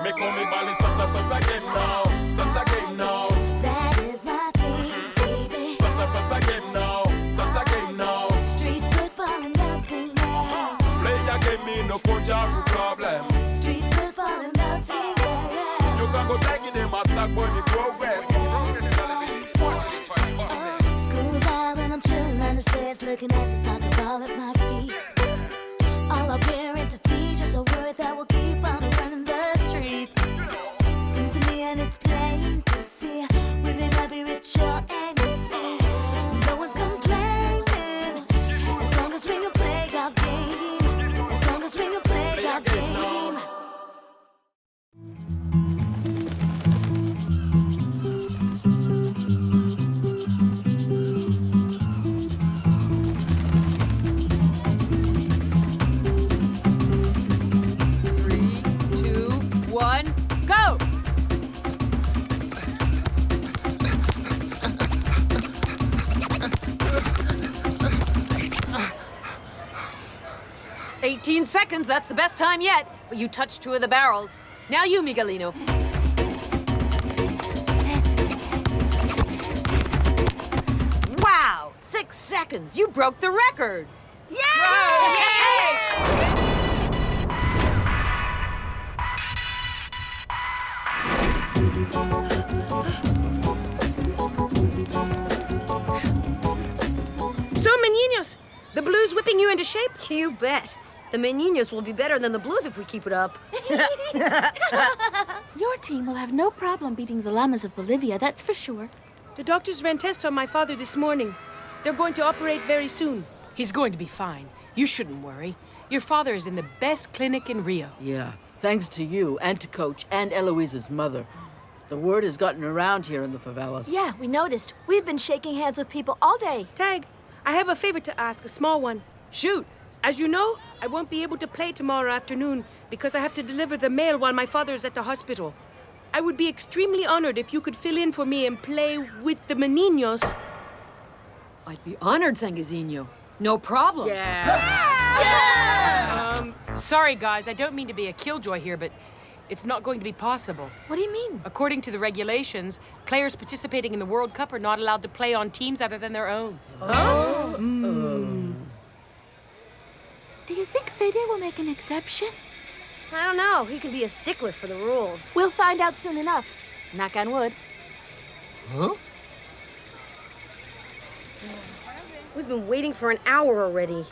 Make me bally start again now. Start again now. That is my thing, baby. Start again now. Start again now. Street football and nothing else. Play a game, me no coach or problem. Street football and nothing else. You can go tagging them attack when you progress. School's out and I'm chilling on the stairs, looking at the soccer ball at my feet. All our parents and teachers are worried that we'll keep on running the streets. Seems to me and it's plain to see we may not be rich or anything. No one's complaining as long as we can play our game. As long as we can play our game. 18 seconds, that's the best time yet. But you touched two of the barrels. Now you, Miguelino. Wow, 6 seconds. You broke the record. Yay! Yay! So, Meninos, the Blues whipping you into shape? You bet. The Meninos will be better than the Blues if we keep it up. Your team will have no problem beating the Llamas of Bolivia, that's for sure. The doctors ran tests on my father this morning. They're going to operate very soon. He's going to be fine. You shouldn't worry. Your father is in the best clinic in Rio. Yeah, thanks to you and to Coach and Eloise's mother. The word has gotten around here in the favelas. Yeah, we noticed. We've been shaking hands with people all day. Tag, I have a favor to ask, a small one. Shoot. As you know, I won't be able to play tomorrow afternoon because I have to deliver the mail while my father is at the hospital. I would be extremely honored if you could fill in for me and play with the Meninos. I'd be honored, Zanghezino. No problem. Sorry, guys, I don't mean to be a killjoy here, but it's not going to be possible. What do you mean? According to the regulations, players participating in the World Cup are not allowed to play on teams other than their own. Do you think Fede will make an exception? I don't know. He can be a stickler for the rules. We'll find out soon enough. Knock on wood. Huh? We've been waiting for an hour already.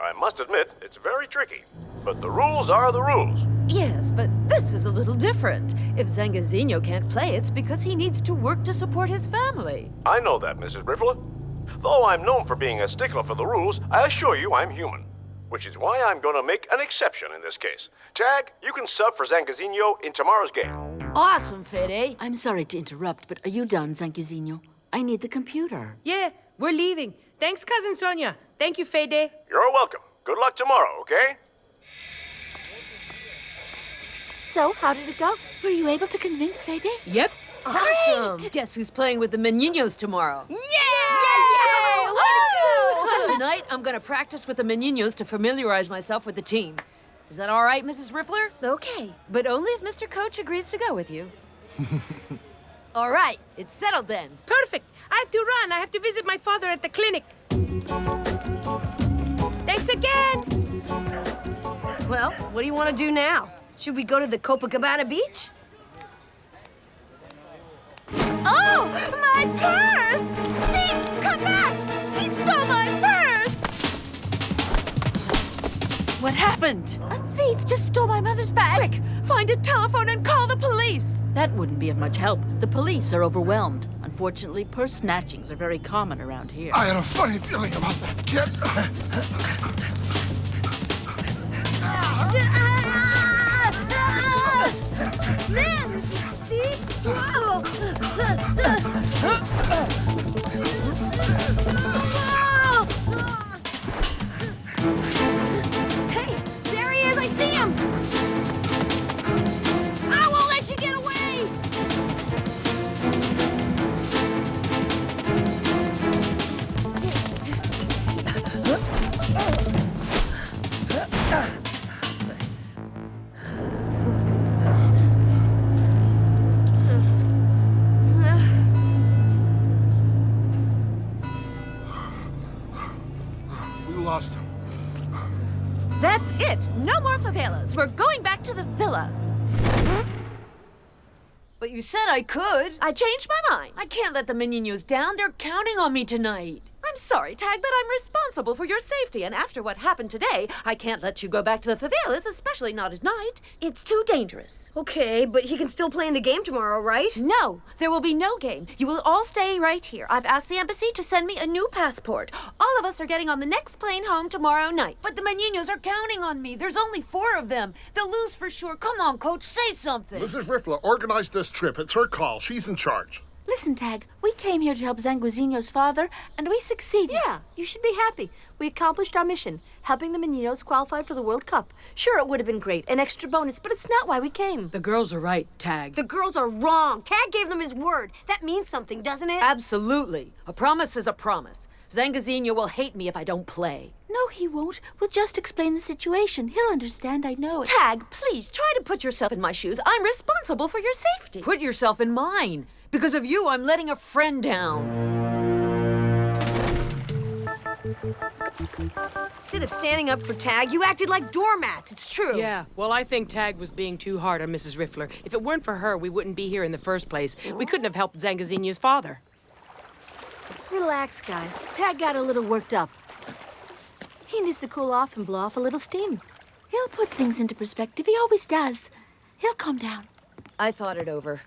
I must admit, it's very tricky. But the rules are the rules. Yes, but this is a little different. If Zanghezino can't play, it's because he needs to work to support his family. I know that, Mrs. Riffler. Though I'm known for being a stickler for the rules, I assure you I'm human. Which is why I'm going to make an exception in this case. Tag, you can sub for Zanghezino in tomorrow's game. Awesome, Fede. I'm sorry to interrupt, but are you done, Zanghezino? I need the computer. Yeah, we're leaving. Thanks, Cousin Sonia. Thank you, Fede. You're welcome. Good luck tomorrow, okay? So, how did it go? Were you able to convince Fede? Yep. Awesome. Guess who's playing with the Meninos tomorrow? Yeah! Tonight, I'm going to practice with the Meninos to familiarize myself with the team. Is that all right, Mrs. Riffler? Okay. But only if Mr. Coach agrees to go with you. All right, it's settled then. Perfect. I have to run. I have to visit my father at the clinic. Thanks again. Well, what do you want to do now? Should we go to the Copacabana beach? Oh, my purse! Thief, come back! He stole my purse! What happened? A thief just stole my mother's bag. Quick, find a telephone and call the police. That wouldn't be of much help. The police are overwhelmed. Unfortunately, purse snatchings are very common around here. I had a funny feeling about that kid. Man, this is steep. Whoa. Hey, there he is. I see him. I won't let you get away. Favelas. We're going back to the villa. But you said I could. I changed my mind. I can't let the Meninos down. They're counting on me tonight. I'm sorry, Tag, but I'm responsible for your safety. And after what happened today, I can't let you go back to the favelas, especially not at night. It's too dangerous. Okay, but he can still play in the game tomorrow, right? No, there will be no game. You will all stay right here. I've asked the embassy to send me a new passport. All of us are getting on the next plane home tomorrow night. But the Meninos are counting on me. There's only 4 of them. They'll lose for sure. Come on, Coach, say something. Mrs. Riffler organized this trip. It's her call. She's in charge. Listen, Tag, we came here to help Zanghezino's father, and we succeeded. Yeah, you should be happy. We accomplished our mission, helping the Meninos qualify for the World Cup. Sure, it would have been great, an extra bonus, but it's not why we came. The girls are right, Tag. The girls are wrong. Tag gave them his word. That means something, doesn't it? Absolutely. A promise is a promise. Zanghezino will hate me if I don't play. No, he won't. We'll just explain the situation. He'll understand, I know. Tag, please, try to put yourself in my shoes. I'm responsible for your safety. Put yourself in mine. Because of you, I'm letting a friend down. Instead of standing up for Tag, you acted like doormats. It's true. Yeah, well, I think Tag was being too hard on Mrs. Riffler. If it weren't for her, we wouldn't be here in the first place. We couldn't have helped Zanghezino's father. Relax, guys. Tag got a little worked up. He needs to cool off and blow off a little steam. He'll put things into perspective. He always does. He'll calm down. I thought it over.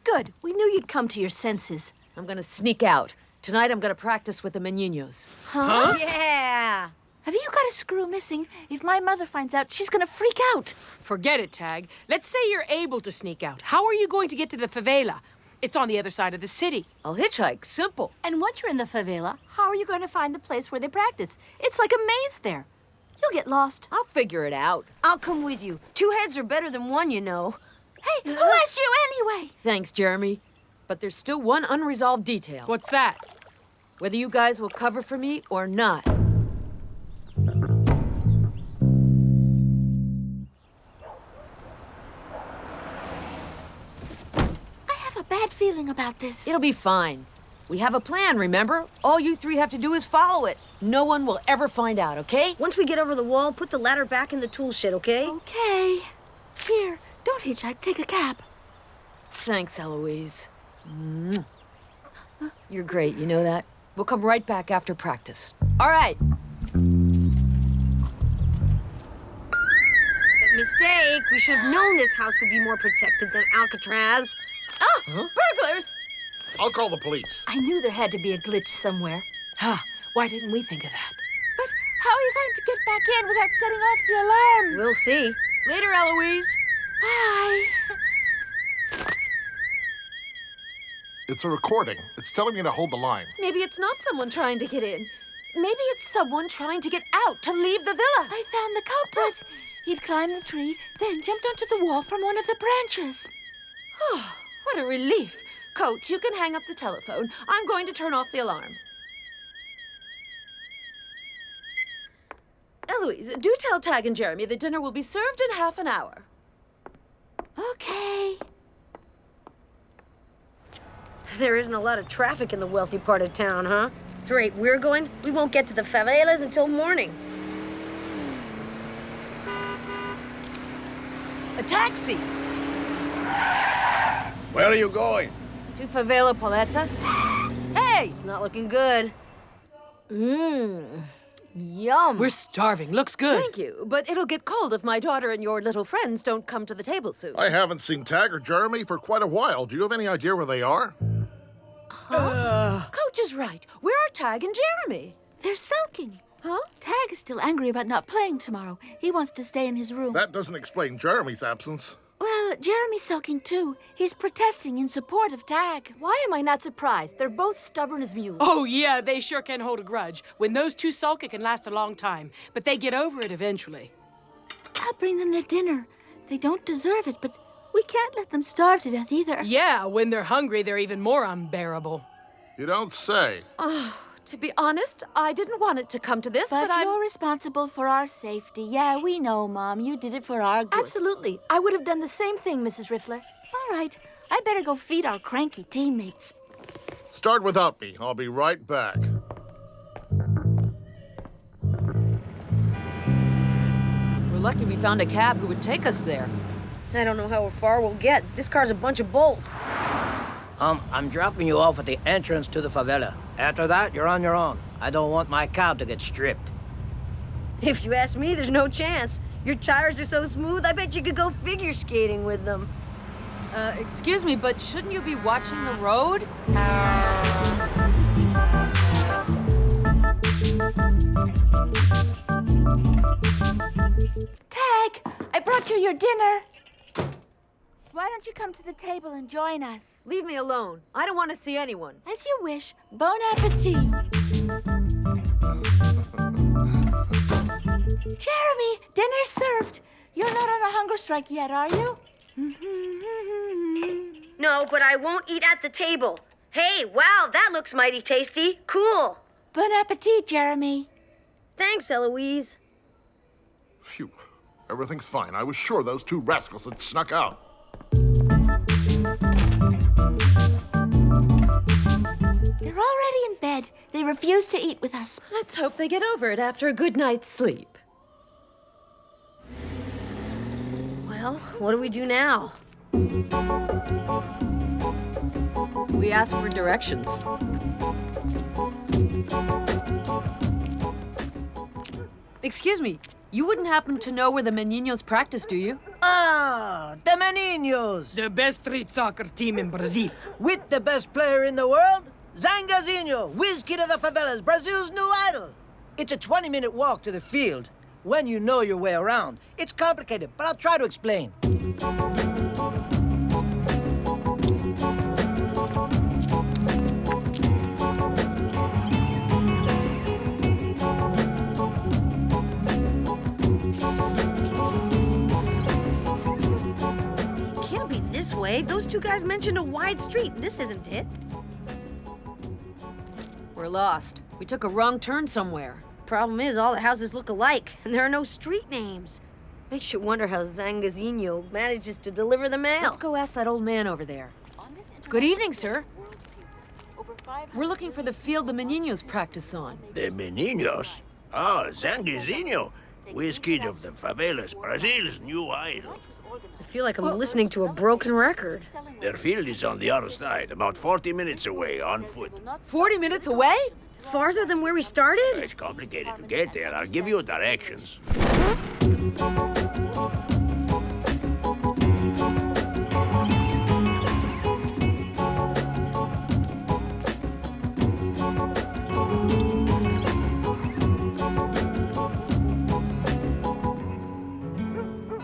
Good. We knew you'd come to your senses. I'm gonna sneak out. Tonight I'm gonna practice with the Meninos. Huh? Yeah. Have you got a screw missing? If my mother finds out, she's gonna freak out. Forget it, Tag. Let's say you're able to sneak out. How are you going to get to the favela? It's on the other side of the city. I'll hitchhike. Simple. And once you're in the favela, how are you going to find the place where they practice? It's like a maze there. You'll get lost. I'll figure it out. I'll come with you. 2 heads are better than 1, you know. Hey, who asked you anyway? Thanks, Jeremy. But there's still one unresolved detail. What's that? Whether you guys will cover for me or not. I have a bad feeling about this. It'll be fine. We have a plan, remember? All you 3 have to do is follow it. No one will ever find out, okay? Once we get over the wall, put the ladder back in the tool shed, okay? Okay. Here, don't hitchhike. Take a cab. Thanks, Eloise. You're great, you know that? We'll come right back after practice. All right. Mistake. We should have known this house would be more protected than Alcatraz. Ah! Burglars! I'll call the police. I knew there had to be a glitch somewhere. Huh. Why didn't we think of that? But how are you going to get back in without setting off the alarm? We'll see. Later, Eloise. Bye. It's a recording. It's telling me to hold the line. Maybe it's not someone trying to get in. Maybe it's someone trying to get out, to leave the villa. I found the culprit. He'd climbed the tree, then jumped onto the wall from one of the branches. What a relief. Coach, you can hang up the telephone. I'm going to turn off the alarm. Eloise, do tell Tag and Jeremy the dinner will be served in half an hour. Okay. There isn't a lot of traffic in the wealthy part of town, huh? Great, we're going. We won't get to the favelas until morning. A taxi! Where are you going? To Favela Paleta. Hey! It's not looking good. Yum. We're starving. Looks good. Thank you, but it'll get cold if my daughter and your little friends don't come to the table soon. I haven't seen Tag or Jeremy for quite a while. Do you have any idea where they are? Coach is right. Where are Tag and Jeremy? They're sulking. Huh? Tag is still angry about not playing tomorrow. He wants to stay in his room. That doesn't explain Jeremy's absence. Well, Jeremy's sulking too. He's protesting in support of Tag. Why am I not surprised? They're both stubborn as mules. Oh, yeah, they sure can hold a grudge. When those 2 sulk, it can last a long time. But they get over it eventually. I'll bring them their dinner. They don't deserve it, but we can't let them starve to death either. Yeah, when they're hungry, they're even more unbearable. You don't say. To be honest, I didn't want it to come to this, But but you're responsible for our safety. Yeah, we know, Mom. You did it for our good. Absolutely. I would have done the same thing, Mrs. Riffler. All right. I better go feed our cranky teammates. Start without me. I'll be right back. We're lucky we found a cab who would take us there. I don't know how far we'll get. This car's a bunch of bolts. I'm dropping you off at the entrance to the favela. After that, you're on your own. I don't want my cab to get stripped. If you ask me, there's no chance. Your tires are so smooth, I bet you could go figure skating with them. Excuse me, but shouldn't you be watching the road? Tag, I brought you your dinner. Why don't you come to the table and join us? Leave me alone. I don't want to see anyone. As you wish. Bon appetit. Jeremy, dinner's served. You're not on a hunger strike yet, are you? No, but I won't eat at the table. Hey, wow, that looks mighty tasty. Cool. Bon appetit, Jeremy. Thanks, Eloise. Phew. Everything's fine. I was sure those two rascals had snuck out. They're already in bed. They refuse to eat with us. Let's hope they get over it after a good night's sleep. Well, what do we do now? We asked for directions. Excuse me, you wouldn't happen to know where the Meninos practice, do you? Ah, the Meninos! The best street soccer team in Brazil. With the best player in the world, Zanghezino, whiz kid of the favelas, Brazil's new idol. It's a 20-minute walk to the field. When you know your way around. It's complicated, but I'll try to explain. It can't be this way. Those two guys mentioned a wide street. This isn't it. We're lost. We took a wrong turn somewhere. Problem is, all the houses look alike, and there are no street names. Makes you wonder how Zanghezino manages to deliver the mail. Let's go ask that old man over there. Good evening, sir. We're looking for the field the Meninos practice on. The Meninos? Ah, Zanghezino, whiz kid of the favelas, Brazil's new idol. I feel like I'm listening to a broken record. Their field is on the other side, about 40 minutes away on foot. 40 minutes away? Farther than where we started? It's complicated to get there. I'll give you directions.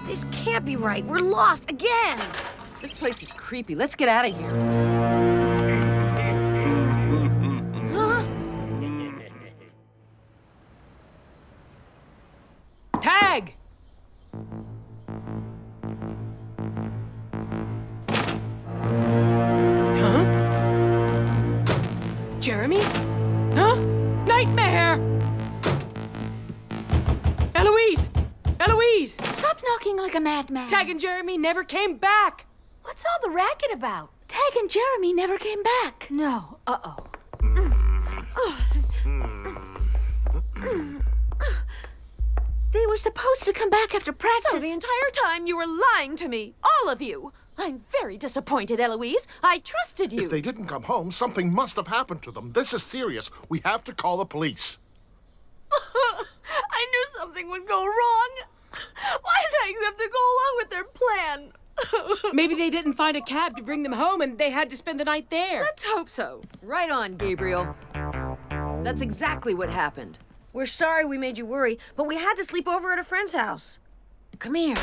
This can't be right. We're lost again. This place is creepy. Let's get out of here. Tag! Huh? Jeremy? Huh? Nightmare! Eloise! Eloise! Stop knocking like a madman. Tag and Jeremy never came back! What's all the racket about? Tag and Jeremy never came back. No. Uh-oh. They were supposed to come back after practice. So the entire time you were lying to me, all of you. I'm very disappointed, Eloise. I trusted you. If they didn't come home, something must have happened to them. This is serious. We have to call the police. I knew something would go wrong. Why did I accept to go along with their plan? Maybe they didn't find a cab to bring them home and they had to spend the night there. Let's hope so. Right on, Gabriel. That's exactly what happened. We're sorry we made you worry, but we had to sleep over at a friend's house. Come here.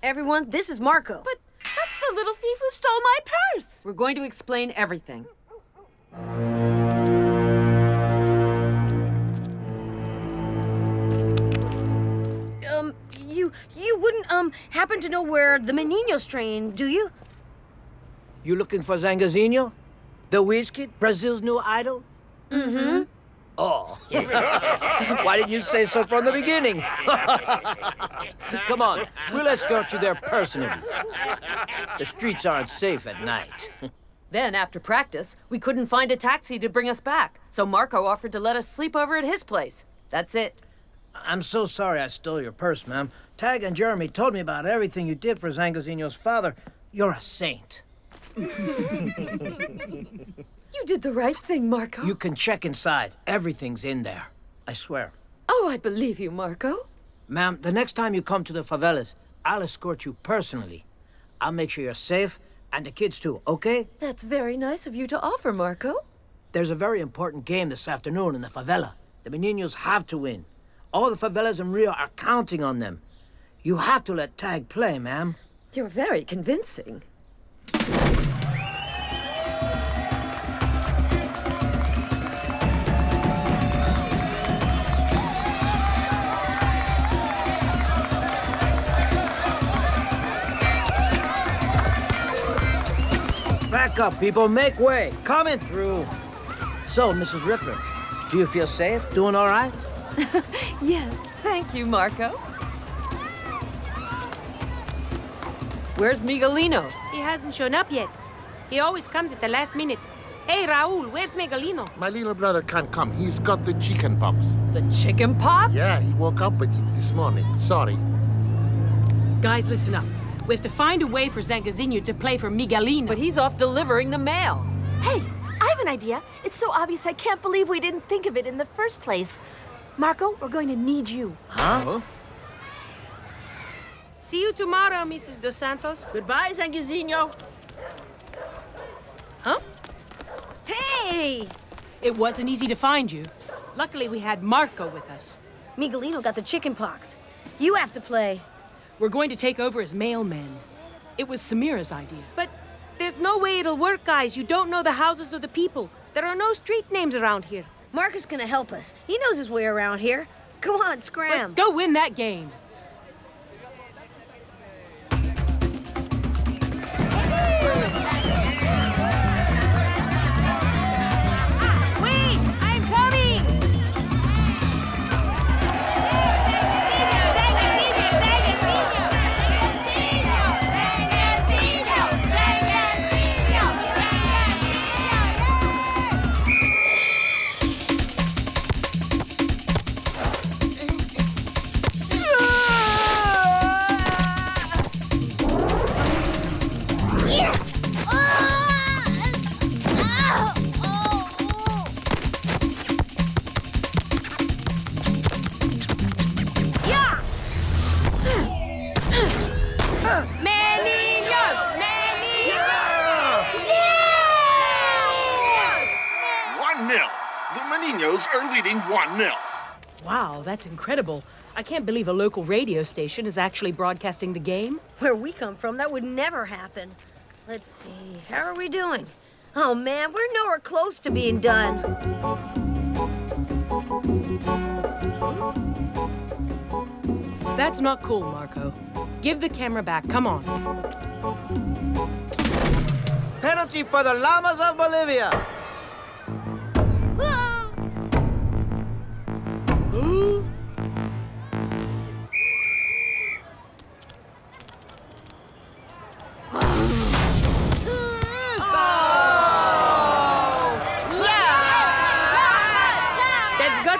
Everyone, this is Marco. But that's the little thief who stole my purse. We're going to explain everything. You wouldn't, happen to know where the Meninos train, do you? You looking for Zanghezino? The whiz kid, Brazil's new idol? Mm-hmm. Oh. Why didn't you say so from the beginning? Come on, we'll escort you there personally. The streets aren't safe at night. Then, after practice, we couldn't find a taxi to bring us back, so Marco offered to let us sleep over at his place. That's it. I'm so sorry I stole your purse, ma'am. Tag and Jeremy told me about everything you did for Zanghezino's father. You're a saint. You did the right thing, Marco. You can check inside. Everything's in there. I swear. Oh, I believe you, Marco. Ma'am, the next time you come to the favelas, I'll escort you personally. I'll make sure you're safe, and the kids too, okay? That's very nice of you to offer, Marco. There's a very important game this afternoon in the favela. The Meninos have to win. All the favelas in Rio are counting on them. You have to let Tag play, ma'am. You're very convincing. Back up, people. Make way. Coming through. So, Mrs. Riffler, do you feel safe? Doing all right? Yes, thank you, Marco. Where's Miguelino? He hasn't shown up yet. He always comes at the last minute. Hey, Raul, where's Miguelino? My little brother can't come. He's got the chicken pox. The chicken pox? Yeah, he woke up with it this morning. Sorry. Guys, listen up. We have to find a way for Zanghezino to play for Miguelino. But he's off delivering the mail. Hey, I have an idea. It's so obvious I can't believe we didn't think of it in the first place. Marco, we're going to need you. Huh? See you tomorrow, Mrs. Dos Santos. Goodbye, Zanghezino. Huh? Hey! It wasn't easy to find you. Luckily, we had Marco with us. Miguelino got the chicken pox. You have to play. We're going to take over as mailmen. It was Samira's idea. But there's no way it'll work, guys. You don't know the houses or the people. There are no street names around here. Marcus gonna help us. He knows his way around here. Go on, scram. Go win that game. Wait! I'm coming! Are leading 1-0. Wow, that's incredible. I can't believe a local radio station is actually broadcasting the game. Where we come from, that would never happen. Let's see, how are we doing? Oh man, we're nowhere close to being done. That's not cool, Marco. Give the camera back, come on. Penalty for the Llamas of Bolivia.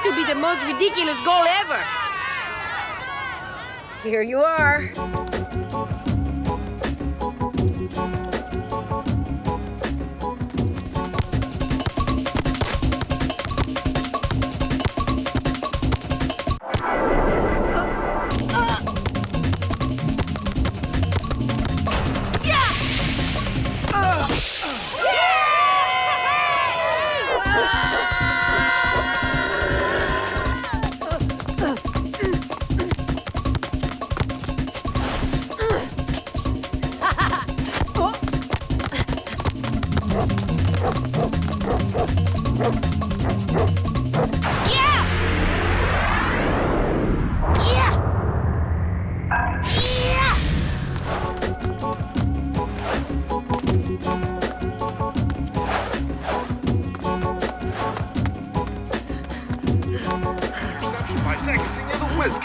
To be the most ridiculous goal ever. Here you are.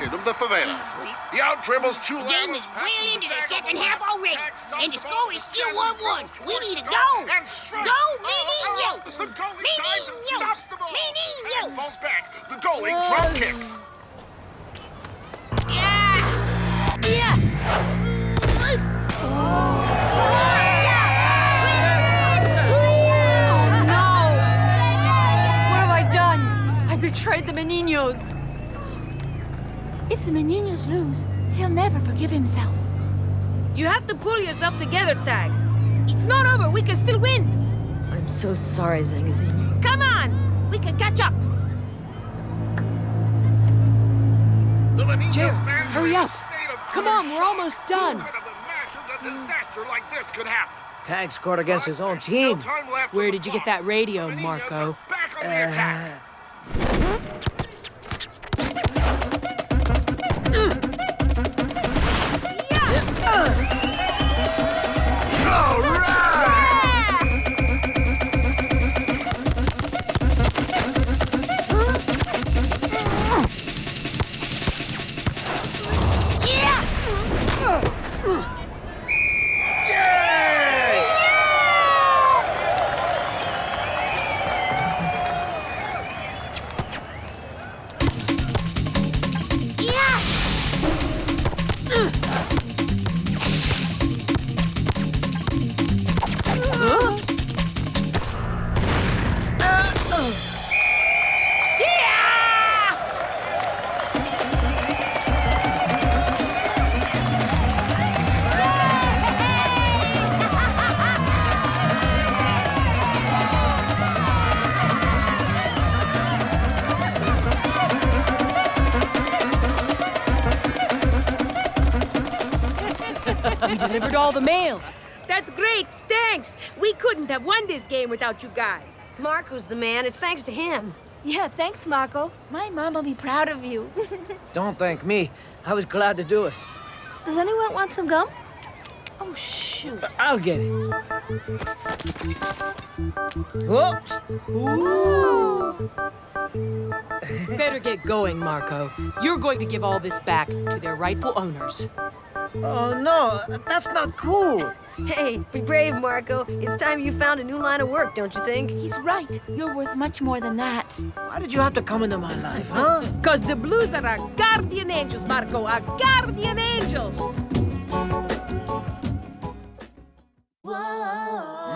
Of the favelas. He out-dribbles two The game is well into the second half already, and the score is still 1-1. We need a goal. Go, Meninos! The goalie dives and stops the ball. Meninos! And falls back. The goalie drop kicks. If the Meninos lose, he'll never forgive himself. You have to pull yourself together, Tag. It's not over. We can still win. I'm so sorry, Zanghezino. Come on. We can catch up. Jared, hurry up. Come on, we're almost done. A disaster like this could happen. Tag scored against his own team. Where did you get that radio, Marco? Back on the attack. We delivered all the mail. That's great. Thanks. We couldn't have won this game without you guys. Marco's the man. It's thanks to him. Yeah, thanks, Marco. My mom will be proud of you. Don't thank me. I was glad to do it. Does anyone want some gum? Oh, shoot. I'll get it. Oops. Ooh. Better get going, Marco. You're going to give all this back to their rightful owners. Oh, no. That's not cool. Hey, be brave, Marco. It's time you found a new line of work, don't you think? He's right. You're worth much more than that. Why did you have to come into my life, huh? Because the Blues are our guardian angels, Marco. Our guardian angels. Me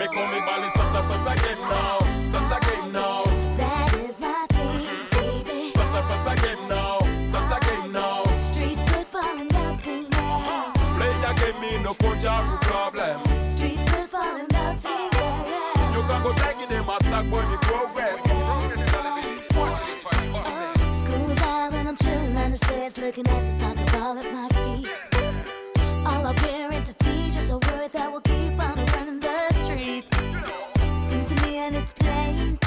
call me Bali, start again now. Start again now. That is my thing, baby. Start again now. Start again now. Street football and nothing else. Play a game, me no coach have problem. Street football and nothing else. You can go tagging them attack, boy, me progress. School's out and I'm chilling on the stairs, looking at the soccer ball at my feet. All our parents and teachers are worried that we'll keep on running the streets. Seems to me and it's plain